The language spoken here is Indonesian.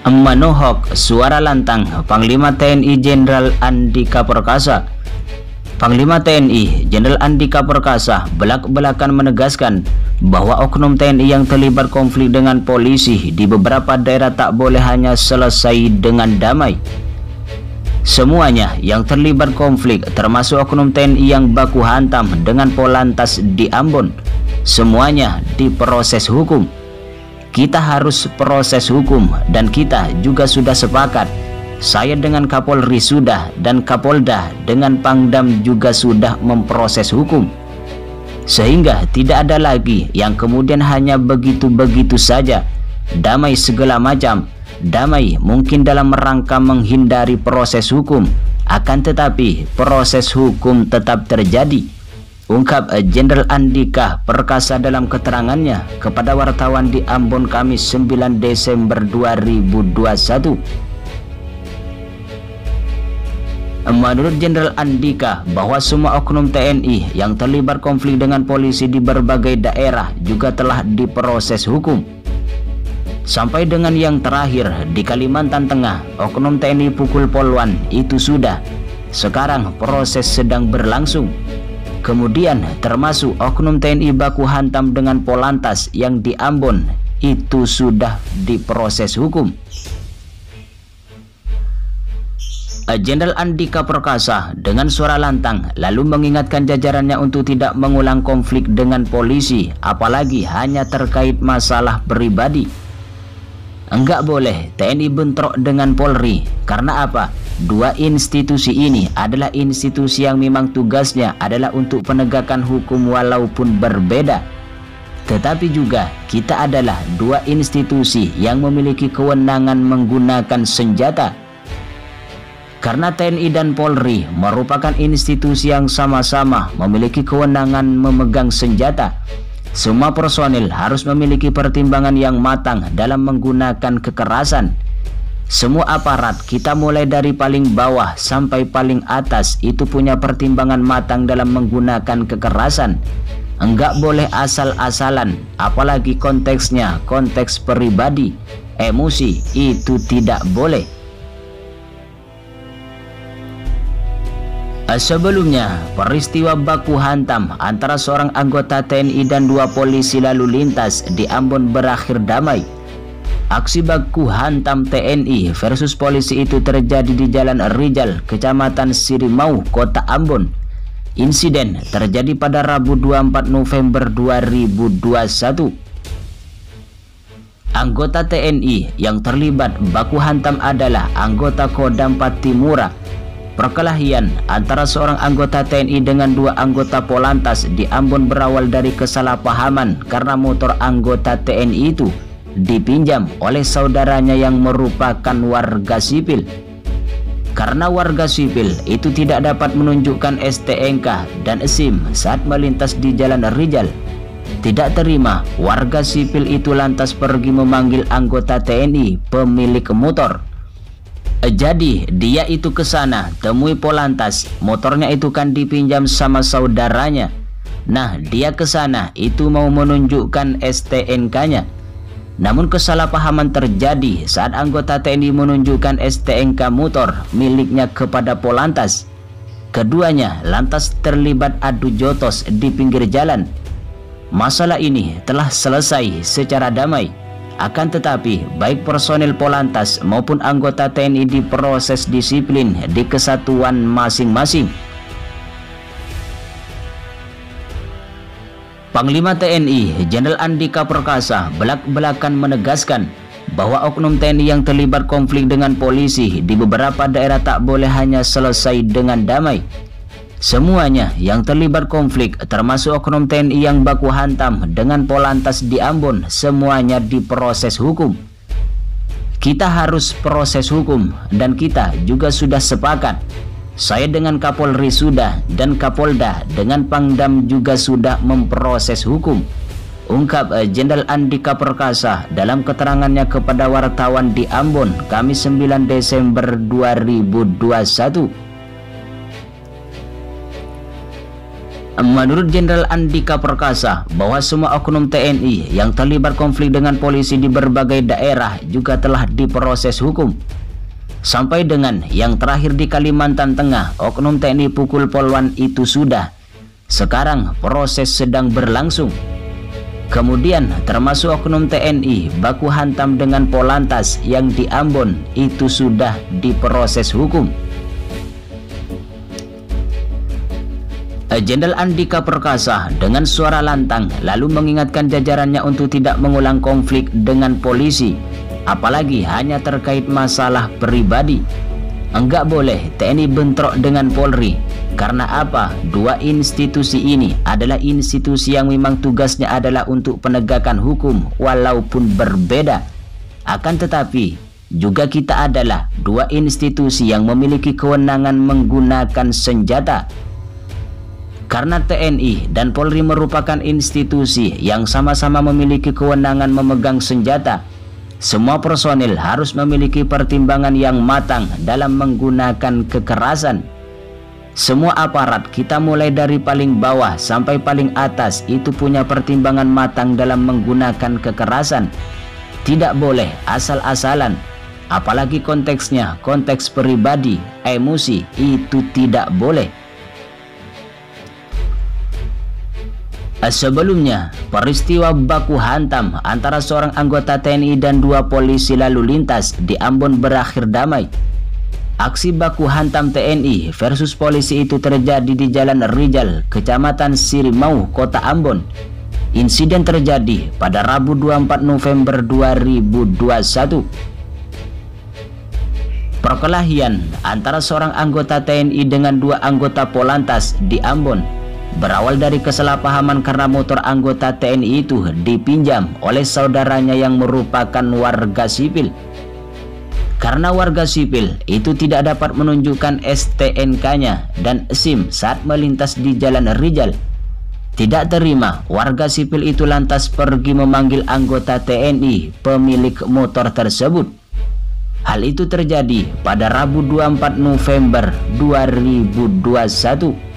Menohok suara lantang Panglima TNI Jenderal Andika Perkasa. Panglima TNI Jenderal Andika Perkasa belak-belakan menegaskan bahwa oknum TNI yang terlibat konflik dengan polisi di beberapa daerah tak boleh hanya selesai dengan damai. Semuanya yang terlibat konflik, termasuk oknum TNI yang baku hantam dengan Polantas di Ambon, semuanya diproses hukum. Kita harus proses hukum dan kita juga sudah sepakat. Saya dengan Kapolri sudah dan Kapolda dengan Pangdam juga sudah memproses hukum. Sehingga tidak ada lagi yang kemudian hanya begitu-begitu saja. Damai segala macam. Damai mungkin dalam rangka menghindari proses hukum. Akan tetapi proses hukum tetap terjadi, ungkap Jenderal Andika Perkasa dalam keterangannya kepada wartawan di Ambon Kamis 9 Desember 2021. Menurut Jenderal Andika bahwa semua oknum TNI yang terlibat konflik dengan polisi di berbagai daerah juga telah diproses hukum. Sampai dengan yang terakhir di Kalimantan Tengah, oknum TNI pukul Polwan itu sudah. Sekarang proses sedang berlangsung. Kemudian termasuk oknum TNI baku hantam dengan Polantas yang di Ambon itu sudah diproses hukum. Jenderal Andika Perkasa dengan suara lantang lalu mengingatkan jajarannya untuk tidak mengulang konflik dengan polisi, apalagi hanya terkait masalah pribadi. Enggak boleh TNI bentrok dengan Polri. Karena apa? Dua institusi ini adalah institusi yang memang tugasnya adalah untuk penegakan hukum walaupun berbeda. Tetapi juga kita adalah dua institusi yang memiliki kewenangan menggunakan senjata. Karena TNI dan Polri merupakan institusi yang sama-sama memiliki kewenangan memegang senjata, semua personil harus memiliki pertimbangan yang matang dalam menggunakan kekerasan. Semua aparat, kita mulai dari paling bawah sampai paling atas, itu punya pertimbangan matang dalam menggunakan kekerasan. Enggak boleh asal-asalan, apalagi konteksnya konteks pribadi, emosi, itu tidak boleh. Sebelumnya, peristiwa baku hantam antara seorang anggota TNI dan dua polisi lalu lintas di Ambon berakhir damai. Aksi baku hantam TNI versus polisi itu terjadi di Jalan Rijal, Kecamatan Sirimau, Kota Ambon. Insiden terjadi pada Rabu 24 November 2021. Anggota TNI yang terlibat baku hantam adalah anggota Kodam Patimura. Perkelahian antara seorang anggota TNI dengan dua anggota Polantas di Ambon berawal dari kesalahpahaman karena motor anggota TNI itu dipinjam oleh saudaranya yang merupakan warga sipil. Karena warga sipil itu tidak dapat menunjukkan STNK dan SIM saat melintas di Jalan Rijal. Tidak terima, warga sipil itu lantas pergi memanggil anggota TNI pemilik motor. Jadi dia itu ke sana temui Polantas, motornya itu kan dipinjam sama saudaranya. Nah, dia ke sana itu mau menunjukkan STNK-nya. Namun kesalahpahaman terjadi saat anggota TNI menunjukkan STNK motor miliknya kepada Polantas. Keduanya lantas terlibat adu jotos di pinggir jalan. Masalah ini telah selesai secara damai. Akan tetapi, baik personil Polantas maupun anggota TNI diproses disiplin di kesatuan masing-masing. Panglima TNI Jenderal Andika Perkasa belak-belakan menegaskan bahwa oknum TNI yang terlibat konflik dengan polisi di beberapa daerah tak boleh hanya selesai dengan damai. Semuanya yang terlibat konflik, termasuk oknum TNI yang baku hantam dengan Polantas di Ambon, semuanya diproses hukum. Kita harus proses hukum dan kita juga sudah sepakat. Saya dengan Kapolri sudah dan Kapolda dengan Pangdam juga sudah memproses hukum, ungkap Jenderal Andika Perkasa dalam keterangannya kepada wartawan di Ambon Kamis 9 Desember 2021. Menurut Jenderal Andika Perkasa, bahwa semua oknum TNI yang terlibat konflik dengan polisi di berbagai daerah juga telah diproses hukum. Sampai dengan yang terakhir di Kalimantan Tengah, oknum TNI pukul Polwan itu sudah. Sekarang proses sedang berlangsung. Kemudian termasuk oknum TNI baku hantam dengan Polantas yang di Ambon itu sudah diproses hukum. Jenderal Andika Perkasa dengan suara lantang lalu mengingatkan jajarannya untuk tidak mengulang konflik dengan polisi, apalagi hanya terkait masalah pribadi. Enggak boleh TNI bentrok dengan Polri. Karena apa? Dua institusi ini adalah institusi yang memang tugasnya adalah untuk penegakan hukum walaupun berbeda. Akan tetapi juga kita adalah dua institusi yang memiliki kewenangan menggunakan senjata. Karena TNI dan Polri merupakan institusi yang sama-sama memiliki kewenangan memegang senjata, semua personil harus memiliki pertimbangan yang matang dalam menggunakan kekerasan. Semua aparat kita mulai dari paling bawah sampai paling atas itu punya pertimbangan matang dalam menggunakan kekerasan. Tidak boleh asal-asalan, apalagi konteksnya konteks pribadi, emosi, itu tidak boleh. Sebelumnya, peristiwa baku hantam antara seorang anggota TNI dan dua polisi lalu lintas di Ambon berakhir damai. Aksi baku hantam TNI versus polisi itu terjadi di Jalan Rijal, Kecamatan Sirimau, Kota Ambon. Insiden terjadi pada Rabu 24 November 2021. Perkelahian antara seorang anggota TNI dengan dua anggota Polantas di Ambon berawal dari kesalahpahaman karena motor anggota TNI itu dipinjam oleh saudaranya yang merupakan warga sipil. Karena warga sipil itu tidak dapat menunjukkan STNK-nya dan SIM saat melintas di Jalan Rijal. Tidak terima, warga sipil itu lantas pergi memanggil anggota TNI pemilik motor tersebut. Hal itu terjadi pada Rabu 24 November 2021.